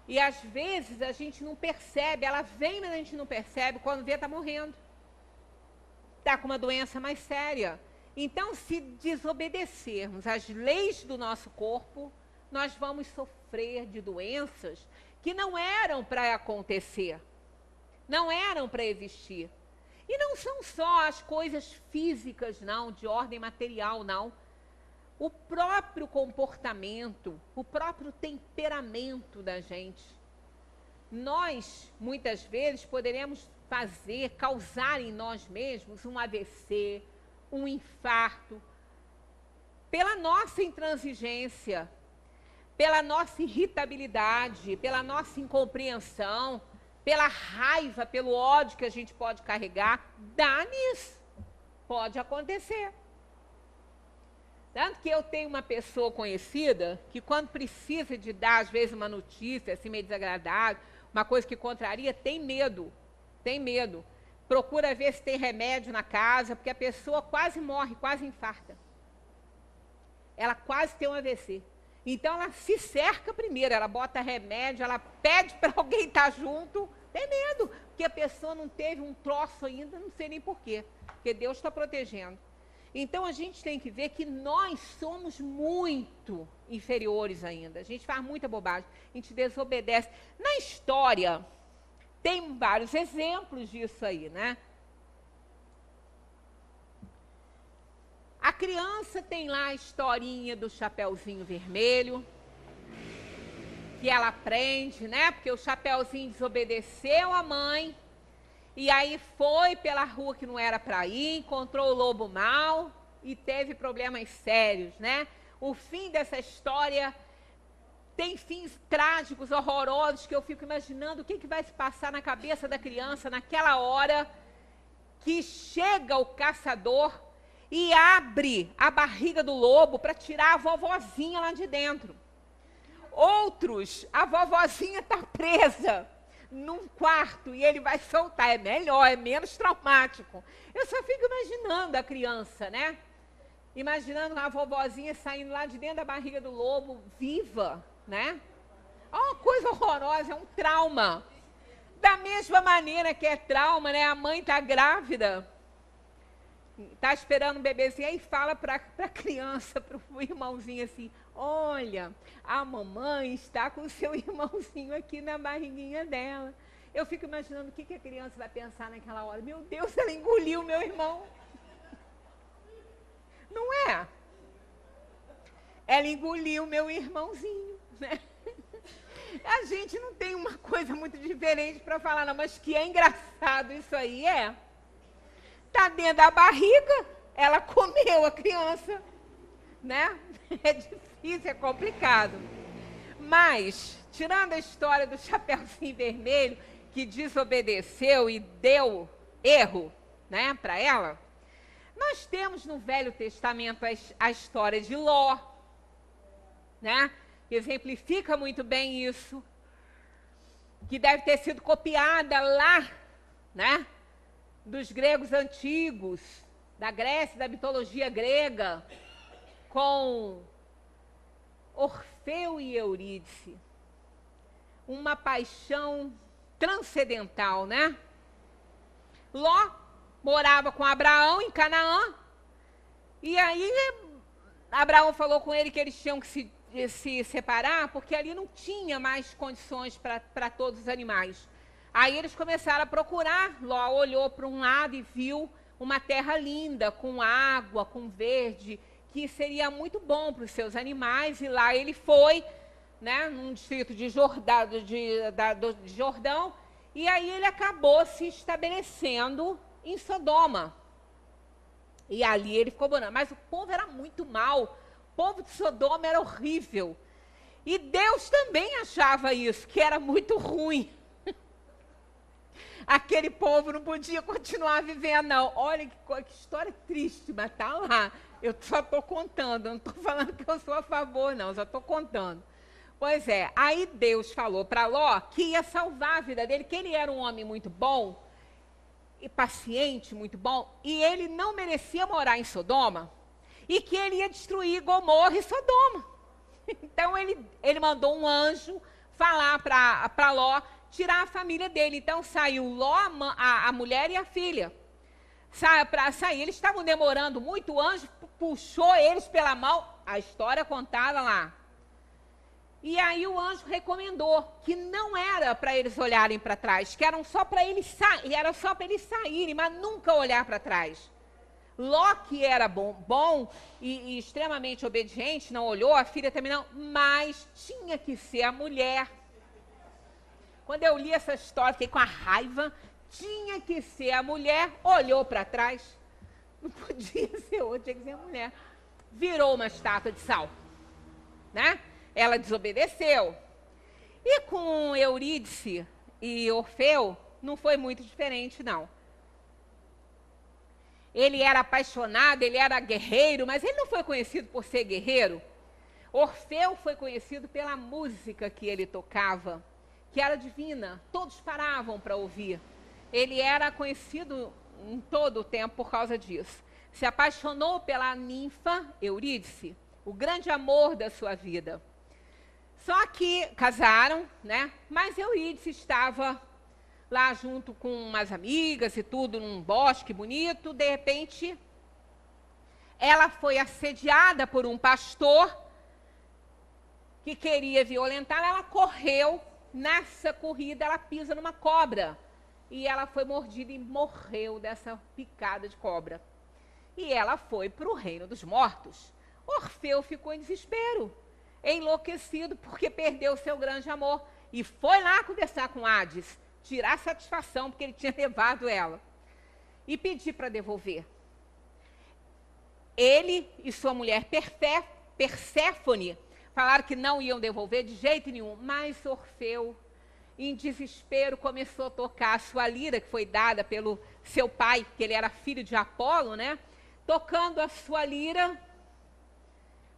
E às vezes a gente não percebe, ela vem, mas a gente não percebe, quando vê está morrendo. Está com uma doença mais séria. Então, se desobedecermos às leis do nosso corpo, nós vamos sofrer de doenças que não eram para acontecer, não eram para existir. E não são só as coisas físicas, não, de ordem material, não. o próprio comportamento, o próprio temperamento da gente. Nós, muitas vezes, poderemos causar em nós mesmos um AVC, um infarto, pela nossa intransigência, pela nossa irritabilidade, pela nossa incompreensão, pela raiva, pelo ódio que a gente pode carregar. Dá nisso. Pode acontecer. Tanto que eu tenho uma pessoa conhecida que, quando precisa de dar, às vezes, uma notícia assim, meio desagradável, uma coisa que contraria, tem medo. Tem medo. Procura ver se tem remédio na casa, porque a pessoa quase morre, quase infarta. Ela quase tem um AVC. Então, ela se cerca primeiro, ela bota remédio, ela pede para alguém estar junto. Tem medo, porque a pessoa não teve um troço ainda, não sei nem porquê, porque Deus está protegendo. Então, a gente tem que ver que nós somos muito inferiores ainda. A gente faz muita bobagem, a gente desobedece. Na história, tem vários exemplos disso aí, né? A criança tem lá a historinha do Chapeuzinho Vermelho, que ela aprende, né? Porque o Chapeuzinho desobedeceu a mãe, e aí foi pela rua que não era para ir, encontrou o lobo mau e teve problemas sérios, né? O fim dessa história tem fins trágicos, horrorosos, que eu fico imaginando o que vai se passar na cabeça da criança naquela hora que chega o caçador e abre a barriga do lobo para tirar a vovozinha lá de dentro. Outros, a vovozinha está presa num quarto e ele vai soltar. É melhor, é menos traumático. Eu só fico imaginando a criança, né? Imaginando a vovozinha saindo lá de dentro da barriga do lobo, viva, né? É uma coisa horrorosa, é um trauma. Da mesma maneira que é trauma, né? A mãe está grávida, está esperando um bebezinho, aí fala para a criança, para o irmãozinho assim: olha, a mamãe está com o seu irmãozinho aqui na barriguinha dela. Eu fico imaginando o que a criança vai pensar naquela hora. Meu Deus, ela engoliu meu irmão. Não é? Ela engoliu meu irmãozinho, né? A gente não tem uma coisa muito diferente para falar, não, mas que é engraçado isso aí, é. Está dentro da barriga, ela comeu a criança, né? É difícil, é complicado. Mas, tirando a história do Chapeuzinho Vermelho, que desobedeceu e deu erro, né, para ela, nós temos no Velho Testamento a história de Ló, né? Que exemplifica muito bem isso, que deve ter sido copiada lá, né, dos gregos antigos, da Grécia, da mitologia grega, com Orfeu e Eurídice. Uma paixão transcendental, né? Ló morava com Abraão em Canaã, e aí Abraão falou com ele que eles tinham que se separar, porque ali não tinha mais condições para todos os animais. Aí eles começaram a procurar. Ló olhou para um lado e viu uma terra linda, com água, com verde, que seria muito bom para os seus animais, e lá ele foi, né, num distrito de Jordão, e aí ele acabou se estabelecendo em Sodoma. E ali ele ficou morando. Mas o povo era muito mau, o povo de Sodoma era horrível. E Deus também achava isso, que era muito ruim. Aquele povo não podia continuar vivendo, não. Olha que história triste, mas tá lá. Eu só estou contando, não estou falando que eu sou a favor, não, só estou contando. Pois é, aí Deus falou para Ló que ia salvar a vida dele, que ele era um homem muito bom e paciente, muito bom, e ele não merecia morar em Sodoma, e que ele ia destruir Gomorra e Sodoma. Então ele mandou um anjo falar para Ló tirar a família dele. Então saiu Ló, a mulher e a filha. Para sair, eles estavam demorando muito, o anjo puxou eles pela mão, a história contada lá. E aí o anjo recomendou que não era para eles olharem para trás, que eram só para eles saírem, mas nunca olhar para trás. Ló, que era bom e extremamente obediente, não olhou, a filha também não, mas tinha que ser a mulher. Quando eu li essa história, fiquei com a raiva. Tinha que ser a mulher, olhou para trás. Não podia ser outra, tinha que ser a mulher. Virou uma estátua de sal, né? Ela desobedeceu. E com Eurídice e Orfeu, não foi muito diferente, não. Ele era apaixonado, ele era guerreiro, mas ele não foi conhecido por ser guerreiro. Orfeu foi conhecido pela música que ele tocava, que era divina, todos paravam para ouvir. Ele era conhecido em todo o tempo por causa disso. Se apaixonou pela ninfa Eurídice, o grande amor da sua vida. Só que casaram, né? Mas Eurídice estava lá junto com umas amigas e tudo, num bosque bonito. De repente, ela foi assediada por um pastor que queria violentá-la. Ela correu, nessa corrida ela pisa numa cobra. E ela foi mordida e morreu dessa picada de cobra. E ela foi para o reino dos mortos. Orfeu ficou em desespero, enlouquecido, porque perdeu seu grande amor. E foi lá conversar com Hades, tirar satisfação, porque ele tinha levado ela. E pedir para devolver. Ele e sua mulher Perséfone falaram que não iam devolver de jeito nenhum. Mas Orfeu, em desespero, começou a tocar a sua lira, que foi dada pelo seu pai, que ele era filho de Apolo, né? Tocando a sua lira,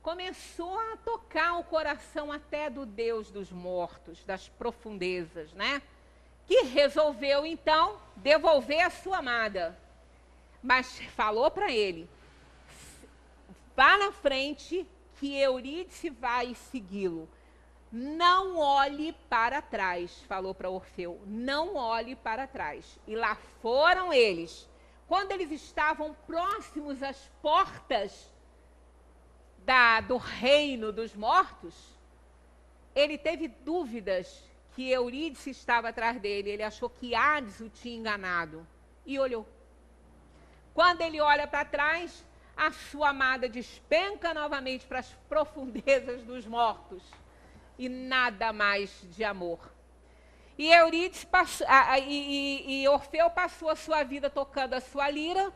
começou a tocar o coração até do Deus dos mortos, das profundezas, né? Que resolveu, então, devolver a sua amada. Mas falou para ele, vá na frente que Eurídice vai segui-lo. Não olhe para trás, falou para Orfeu, não olhe para trás. E lá foram eles. Quando eles estavam próximos às portas do reino dos mortos, ele teve dúvidas que Eurídice estava atrás dele. Ele achou que Hades o tinha enganado e olhou. Quando ele olha para trás, a sua amada despenca novamente para as profundezas dos mortos. E nada mais de amor. E Eurídice e Orfeu passou a sua vida tocando a sua lira,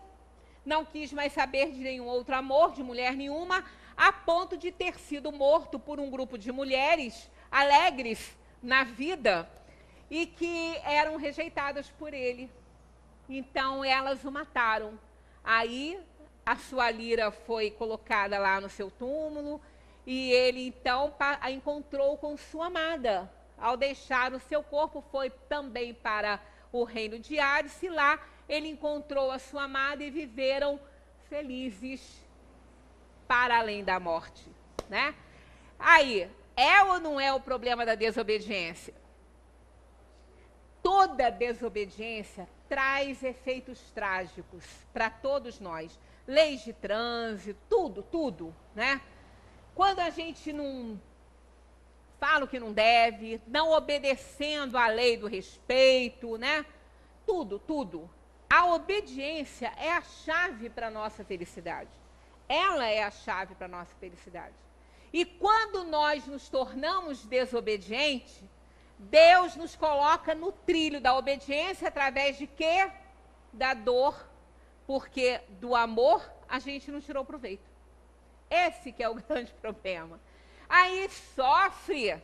não quis mais saber de nenhum outro amor, de mulher nenhuma, a ponto de ter sido morto por um grupo de mulheres alegres na vida e que eram rejeitadas por ele. Então elas o mataram. Aí a sua lira foi colocada lá no seu túmulo. E ele, então, a encontrou com sua amada. Ao deixar o seu corpo, foi também para o reino de Hades. E lá ele encontrou a sua amada e viveram felizes para além da morte, né? Aí, é ou não é o problema da desobediência? Toda desobediência traz efeitos trágicos para todos nós. Leis de trânsito, tudo, né? Quando a gente não fala o que não deve, não obedecendo à lei do respeito, né? Tudo. A obediência é a chave para a nossa felicidade. Ela é a chave para a nossa felicidade. E quando nós nos tornamos desobedientes, Deus nos coloca no trilho da obediência através de quê? Da dor, porque do amor a gente não tirou proveito. Esse que é o grande problema. Aí sofre.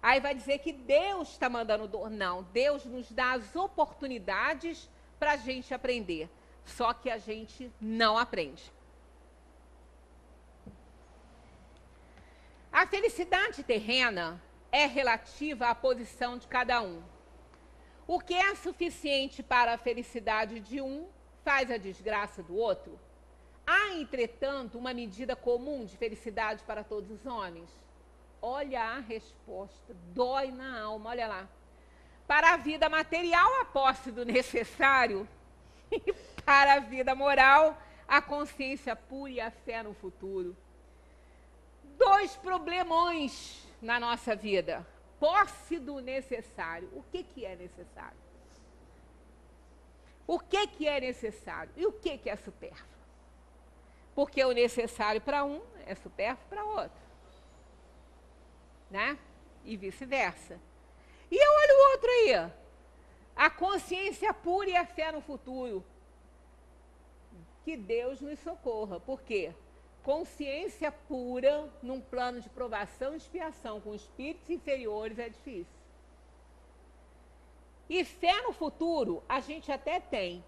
Aí vai dizer que Deus está mandando dor. Não, Deus nos dá as oportunidades para a gente aprender. Só que a gente não aprende. A felicidade terrena é relativa à posição de cada um. O que é suficiente para a felicidade de um faz a desgraça do outro. Há, entretanto, uma medida comum de felicidade para todos os homens? Olha a resposta, dói na alma, olha lá. Para a vida material, a posse do necessário, e para a vida moral, a consciência pura e a fé no futuro. Dois problemões na nossa vida. Posse do necessário. O que é necessário? O que é necessário? E o que é supérfluo? Porque o necessário para um é supérfluo para outro. Né? E vice-versa. E olha o outro aí. A consciência pura e a fé no futuro. Que Deus nos socorra. Por quê? Consciência pura num plano de provação e expiação com espíritos inferiores é difícil. E fé no futuro a gente até tem,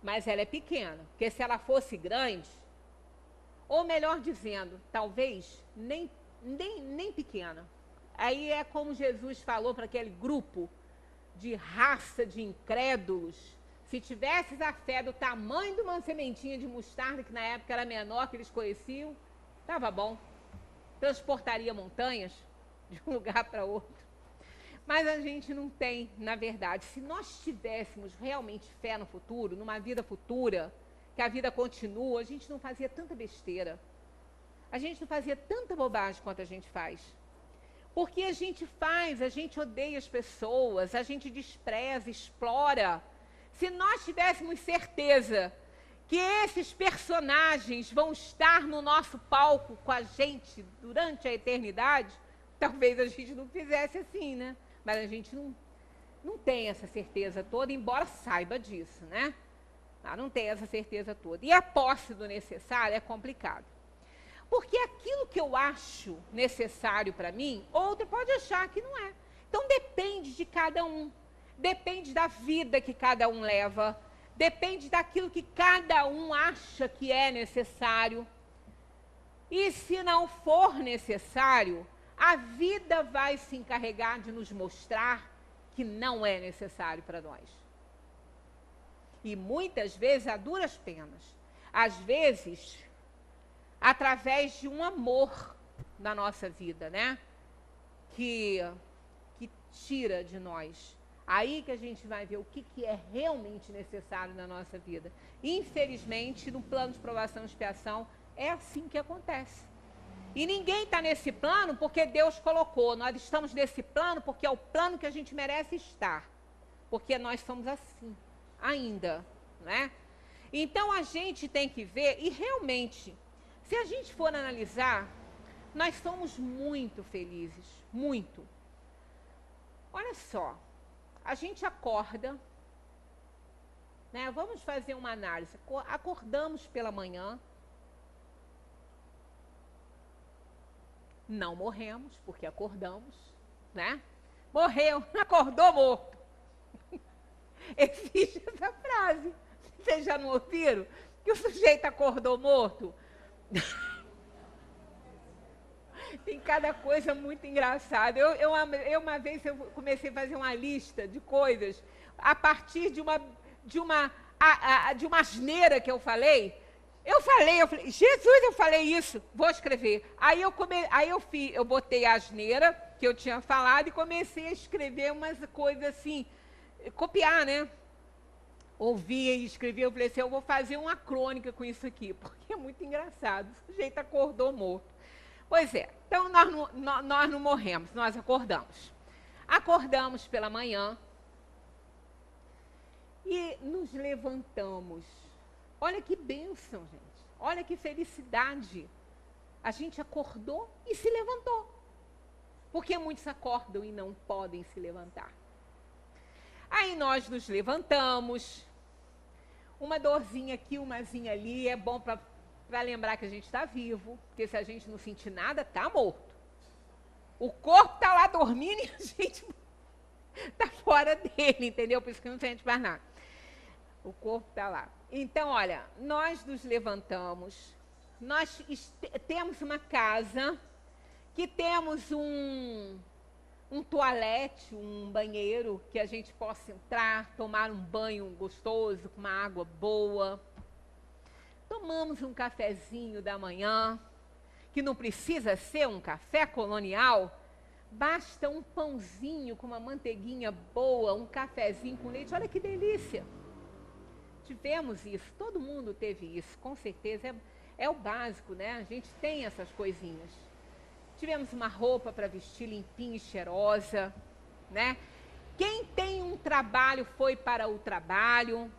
mas ela é pequena. Porque se ela fosse grande, ou melhor dizendo, talvez nem pequena. Aí é como Jesus falou para aquele grupo de raça de incrédulos. Se tivesses a fé do tamanho de uma sementinha de mostarda, que na época era menor que eles conheciam, estava bom. Transportaria montanhas de um lugar para outro. Mas a gente não tem, na verdade. Se nós tivéssemos realmente fé no futuro, numa vida futura, que a vida continua, a gente não fazia tanta besteira. A gente não fazia tanta bobagem quanto a gente faz. Porque a gente odeia as pessoas, a gente despreza, explora. Se nós tivéssemos certeza que esses personagens vão estar no nosso palco com a gente durante a eternidade, talvez a gente não fizesse assim, né? Mas a gente não tem essa certeza toda, embora saiba disso, né? Não tem essa certeza toda. E a posse do necessário é complicado. Porque aquilo que eu acho necessário para mim, outro pode achar que não é. Então depende de cada um. Depende da vida que cada um leva. Depende daquilo que cada um acha que é necessário. E se não for necessário, a vida vai se encarregar de nos mostrar que não é necessário para nós. E muitas vezes a duras penas. Às vezes, através de um amor na nossa vida, né? Que tira de nós. Aí que a gente vai ver o que é realmente necessário na nossa vida. Infelizmente, no plano de provação e expiação, é assim que acontece. E ninguém está nesse plano porque Deus colocou. Nós estamos nesse plano porque é o plano que a gente merece estar. Porque nós somos assim, ainda, né? Então, a gente tem que ver, e realmente, se a gente for analisar, nós somos muito felizes, muito. Olha só, a gente acorda, né? Vamos fazer uma análise. Acordamos pela manhã, não morremos, porque acordamos, né? Morreu, acordou morto. Existe essa frase. Vocês já não ouviram? Que o sujeito acordou morto? Tem cada coisa muito engraçada. Eu uma vez eu comecei a fazer uma lista de coisas a partir de uma asneira que eu falei. Eu falei, Jesus, eu falei isso, vou escrever. Aí eu botei a asneira que eu tinha falado e comecei a escrever umas coisas assim, copiar, né? Ouvia e escrevia, eu falei assim, eu vou fazer uma crônica com isso aqui, porque é muito engraçado. O sujeito acordou morto. Pois é, então nós não morremos, nós acordamos. Acordamos pela manhã e nos levantamos. Olha que bênção, gente. Olha que felicidade. A gente acordou e se levantou. Porque muitos acordam e não podem se levantar. Aí nós nos levantamos. Uma dorzinha aqui, umazinha ali, é bom para lembrar que a gente está vivo. Porque se a gente não sentir nada, está morto. O corpo está lá dormindo e a gente está fora dele, entendeu? Por isso que não sente mais nada. O corpo está lá. Então, olha, nós nos levantamos, nós temos uma casa, que temos um toalete, um banheiro, que a gente possa entrar, tomar um banho gostoso, com uma água boa. Tomamos um cafezinho da manhã, que não precisa ser um café colonial, basta um pãozinho com uma manteiguinha boa, um cafezinho com leite, olha que delícia. Tivemos isso, todo mundo teve isso, com certeza, é o básico, né? A gente tem essas coisinhas. Tivemos uma roupa para vestir limpinha e cheirosa, né? Quem tem um trabalho foi para o trabalho,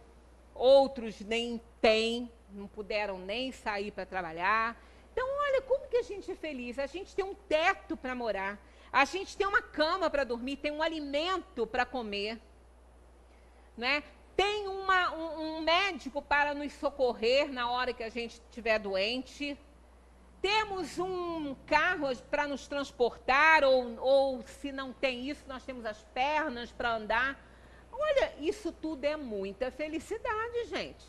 outros nem tem, não puderam nem sair para trabalhar. Então, olha como que a gente é feliz. A gente tem um teto para morar, a gente tem uma cama para dormir, tem um alimento para comer, né? Tem um médico para nos socorrer na hora que a gente estiver doente. Temos um carro para nos transportar, ou se não tem isso, nós temos as pernas para andar. Olha, isso tudo é muita felicidade, gente.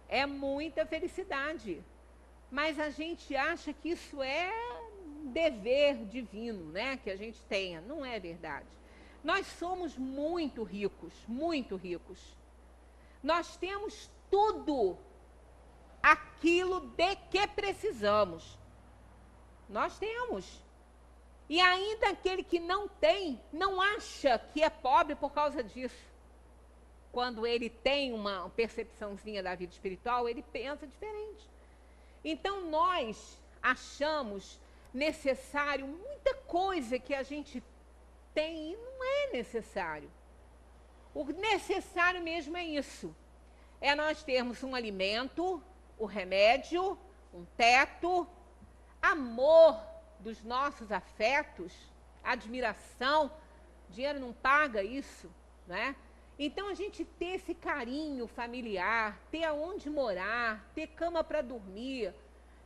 É muita felicidade. Mas a gente acha que isso é dever divino, né? Que a gente tenha. Não é verdade. Nós somos muito ricos, muito ricos. Nós temos tudo aquilo de que precisamos. Nós temos. E ainda aquele que não tem, não acha que é pobre por causa disso. Quando ele tem uma percepçãozinha da vida espiritual, ele pensa diferente. Então, nós achamos necessário muita coisa que a gente tem e não é necessário. O necessário mesmo é isso. É nós termos um alimento, o remédio, um teto, amor dos nossos afetos, admiração. Dinheiro não paga isso, né? Então, a gente ter esse carinho familiar, ter aonde morar, ter cama para dormir,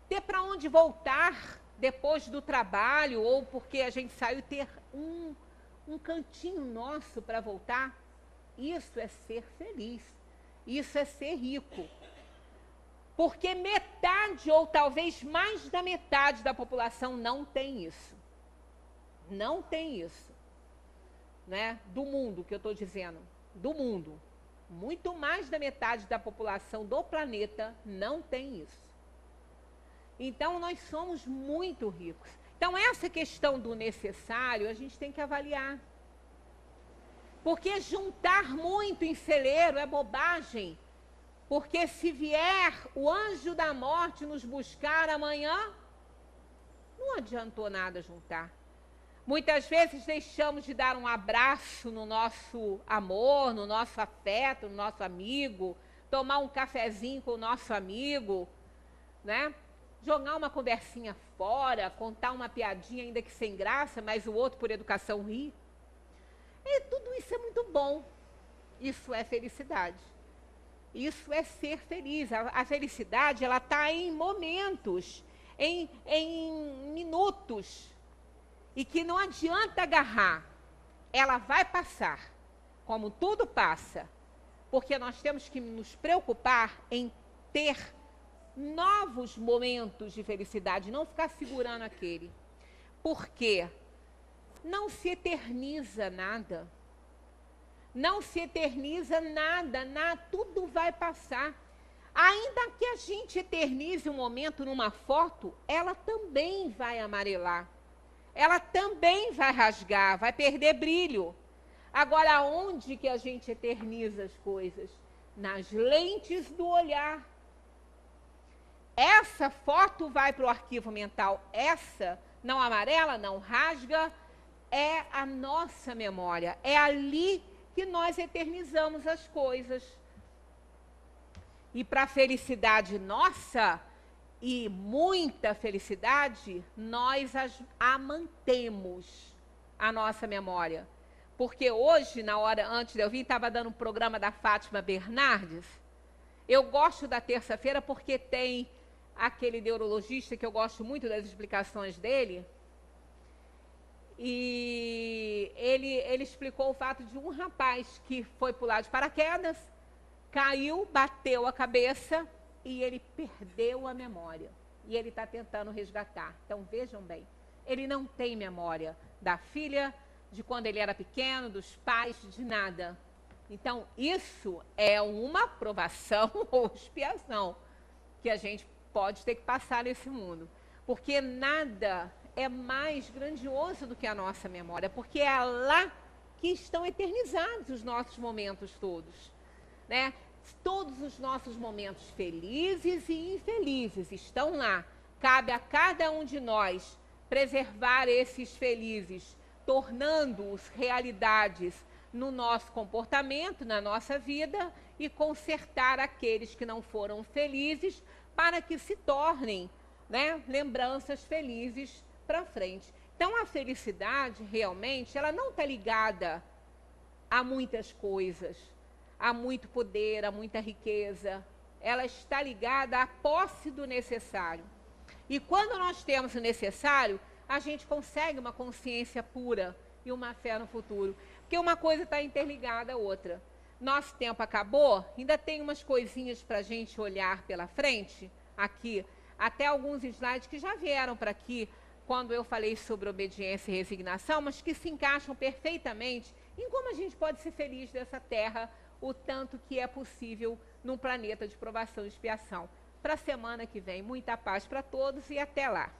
ter para onde voltar depois do trabalho ou porque a gente saiu, ter um cantinho nosso para voltar. Isso é ser feliz, isso é ser rico. Porque metade ou talvez mais da metade da população não tem isso. Não tem isso, né? Do mundo, que eu estou dizendo. Do mundo. Muito mais da metade da população do planeta não tem isso. Então, nós somos muito ricos. Então, essa questão do necessário, a gente tem que avaliar. Porque juntar muito em celeiro é bobagem. Porque se vier o anjo da morte nos buscar amanhã, não adiantou nada juntar. Muitas vezes deixamos de dar um abraço no nosso amor, no nosso afeto, no nosso amigo, tomar um cafezinho com o nosso amigo, né? Jogar uma conversinha fora, contar uma piadinha ainda que sem graça, mas o outro por educação ri. E tudo isso é muito bom. Isso é felicidade. Isso é ser feliz. A felicidade, ela está em momentos, em minutos. E que não adianta agarrar. Ela vai passar, como tudo passa. Porque nós temos que nos preocupar em ter novos momentos de felicidade, não ficar segurando aquele. Porque não se eterniza nada. Não se eterniza nada, tudo vai passar. Ainda que a gente eternize um momento numa foto, ela também vai amarelar. Ela também vai rasgar, vai perder brilho. Agora, onde que a gente eterniza as coisas? Nas lentes do olhar. Essa foto vai para o arquivo mental. Essa não amarela, não rasga. É a nossa memória. É ali que nós eternizamos as coisas. E para a felicidade nossa, e muita felicidade, nós a mantemos, a nossa memória. Porque hoje, na hora antes de eu vir, estava dando um programa da Fátima Bernardes. Eu gosto da terça-feira porque tem aquele neurologista que eu gosto muito das explicações dele. E ele explicou o fato de um rapaz que foi pular de paraquedas, caiu, bateu a cabeça e ele perdeu a memória. E ele está tentando resgatar. Então, vejam bem, ele não tem memória da filha, de quando ele era pequeno, dos pais, de nada. Então, isso é uma provação ou expiação que a gente pode ter que passar nesse mundo. Porque nada é mais grandioso do que a nossa memória, porque é lá que estão eternizados os nossos momentos todos, né? Todos os nossos momentos felizes e infelizes estão lá. Cabe a cada um de nós preservar esses felizes, tornando-os realidades, no nosso comportamento, na nossa vida, e consertar aqueles que não foram felizes para que se tornem, né, lembranças felizes para frente. Então, a felicidade, realmente, ela não está ligada a muitas coisas, a muito poder, a muita riqueza. Ela está ligada à posse do necessário. E quando nós temos o necessário, a gente consegue uma consciência pura e uma fé no futuro. Porque uma coisa está interligada à outra. Nosso tempo acabou, ainda tem umas coisinhas para a gente olhar pela frente, aqui, até alguns slides que já vieram para aqui, quando eu falei sobre obediência e resignação, mas que se encaixam perfeitamente em como a gente pode ser feliz dessa terra, o tanto que é possível num planeta de provação e expiação. Para a semana que vem, muita paz para todos e até lá.